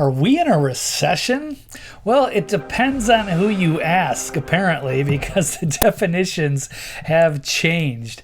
Are we in a recession? Well, it depends on who you ask, apparently, because the definitions have changed.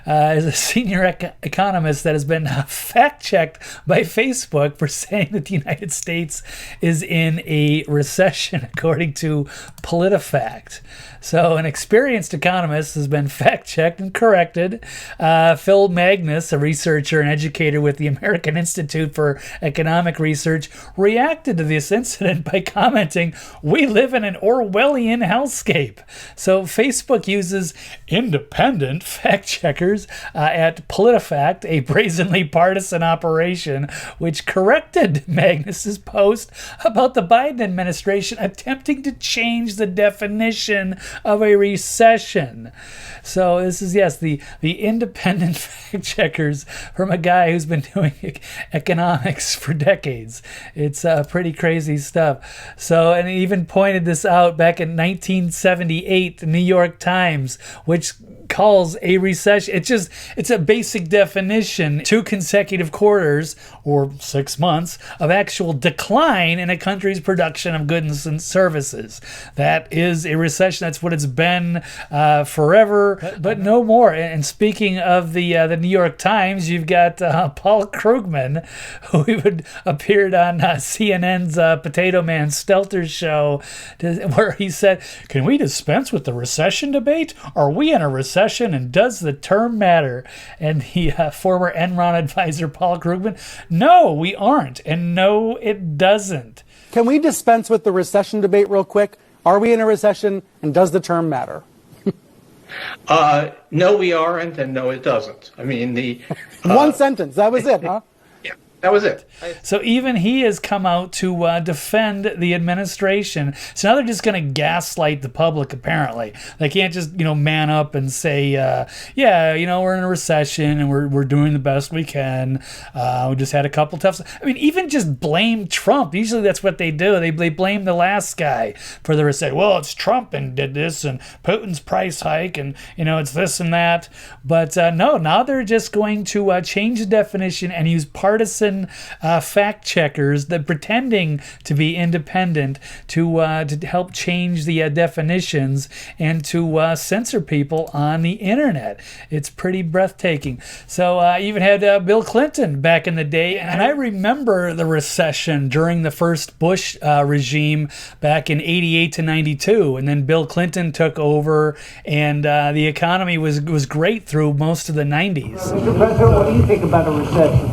As a senior economist that has been fact-checked by Facebook for saying that the United States is in a recession, according to PolitiFact. So an experienced economist has been fact-checked and corrected. Phil Magnus, a researcher and educator with the American Institute for Economic Research, reacted to this incident by commenting, "We live in an Orwellian hellscape." So Facebook uses independent fact-checkers at PolitiFact, a brazenly partisan operation, which corrected Magnus's post about the Biden administration attempting to change the definition of a recession. So this is, yes, the independent fact checkers from a guy who's been doing economics for decades. It's pretty crazy stuff. So, and he even pointed this out back in 1978, the New York Times, which calls a recession, it's a basic definition, 2 consecutive quarters or 6 months of actual decline in a country's production of goods and services. That is a recession. That's what it's been forever, but no more. And speaking of the New York Times, you've got Paul Krugman, who even appeared on CNN's Potato Man Stelter show, where he said, "Can we dispense with the recession debate? Are we in a recession? And does the term matter?" And the former Enron advisor, Paul Krugman, "No, we aren't. And no, it doesn't." Can we dispense with the recession debate real quick? Are we in a recession? And does the term matter? No, we aren't. And no, it doesn't. I mean, one sentence. That was it, huh? That was it. So even he has come out to defend the administration. So now they're just going to gaslight the public, apparently. They can't just, man up and say, we're in a recession and we're doing the best we can. We just had a couple tough... I mean, even just blame Trump. Usually that's what they do. They blame the last guy for the recession. Well, it's Trump and did this and Putin's price hike and, it's this and that. But no, now they're just going to change the definition and use partisan fact checkers that pretending to be independent to help change the definitions and to censor people on the internet. It's pretty breathtaking. So I even had Bill Clinton back in the day, and I remember the recession during the first Bush regime back in 88 to 92, and then Bill Clinton took over, and the economy was great through most of the 90s. Mr. President, what do you think about a recession?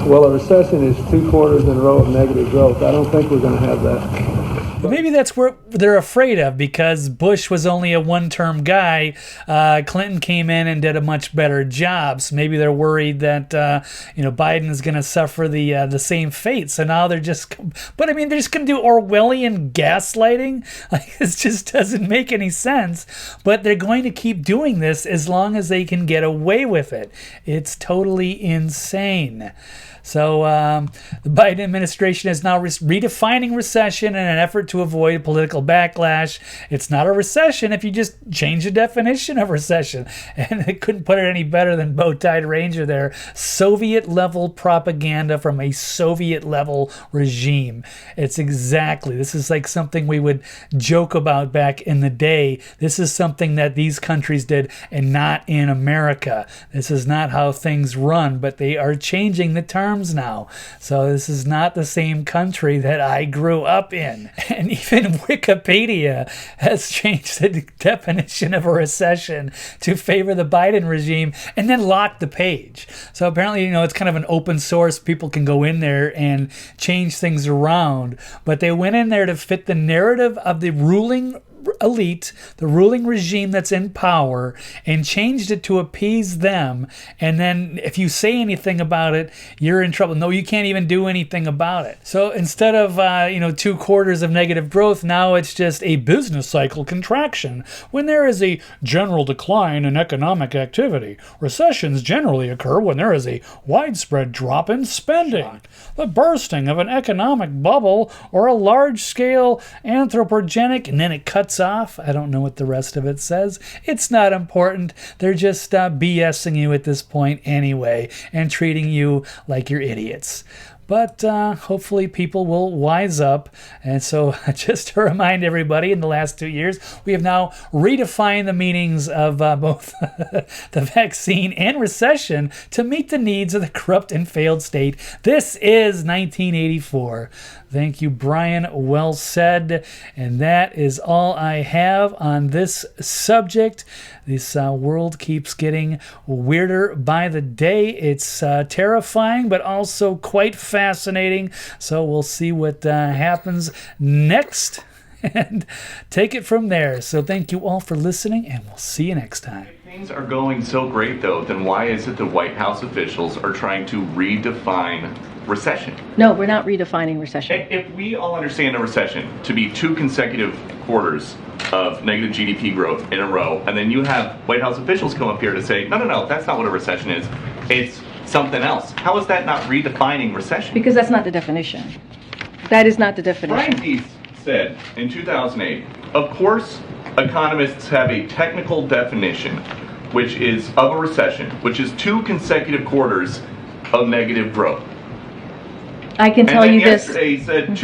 Well, a recession is 2 quarters in a row of negative growth. I don't think we're going to have that. But maybe that's what they're afraid of, because Bush was only a one-term guy. Clinton came in and did a much better job. So maybe they're worried that Biden is going to suffer the same fate. So now they're just, but I mean, they're just going to do Orwellian gaslighting. Like, this just doesn't make any sense. But they're going to keep doing this as long as they can get away with it. It's totally insane. So the Biden administration is now redefining recession in an effort to avoid political backlash. It's not a recession if you just change the definition of recession. And they couldn't put it any better than Bow-Tied Ranger there. Soviet-level propaganda from a Soviet-level regime. This is like something we would joke about back in the day. This is something that these countries did and not in America. This is not how things run, but they are changing the terms now. So this is not the same country that I grew up in. And even Wikipedia has changed the definition of a recession to favor the Biden regime and then locked the page. So apparently, it's kind of an open source. People can go in there and change things around. But they went in there to fit the narrative of the ruling elite, the ruling regime that's in power, and changed it to appease them. And then if you say anything about it, you're in trouble. No, you can't even do anything about it. So instead of 2 quarters of negative growth, now it's just a business cycle contraction when there is a general decline in economic activity. Recessions generally occur when there is a widespread drop in spending, the bursting of an economic bubble, or a large-scale anthropogenic, and then it cuts off. I don't know what the rest of it says. It's not important. They're just BSing you at this point anyway and treating you like you're idiots. but hopefully people will wise up. And so just to remind everybody, in the last 2 years, we have now redefined the meanings of both the vaccine and recession to meet the needs of the corrupt and failed state. This is 1984. Thank you, Brian. Well said. And that is all I have on this subject. This world keeps getting weirder by the day. It's terrifying, but also quite fascinating. So we'll see what happens next and take it from there. So thank you all for listening, and we'll see you next time. If things are going so great, though, then why is it the White House officials are trying to redefine recession? No, we're not redefining recession. If we all understand a recession to be 2 consecutive quarters of negative GDP growth in a row, and then you have White House officials come up here to say, no, that's not what a recession is. It's something else. How is that not redefining recession? Because that's not the definition. That is not the definition. Brian Deese said in 2008, of course, economists have a technical definition, which is of a recession, which is 2 consecutive quarters of negative growth. I can tell you this. Yesterday he said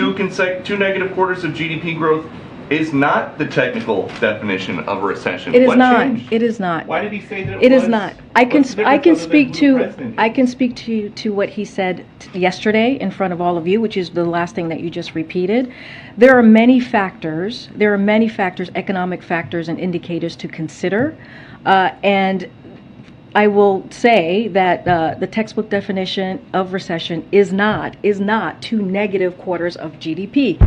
2 negative quarters of GDP growth is not the technical definition of a recession. It is What not. changed? It is not. Why did he say that It was? is not. I can What's the I can difference other speak than who the to president I is? can speak to what he said yesterday in front of all of you, which is the last thing that you just repeated. There are many factors. There are many factors, economic factors and indicators to consider, and I will say that the textbook definition of recession is not 2 negative quarters of GDP.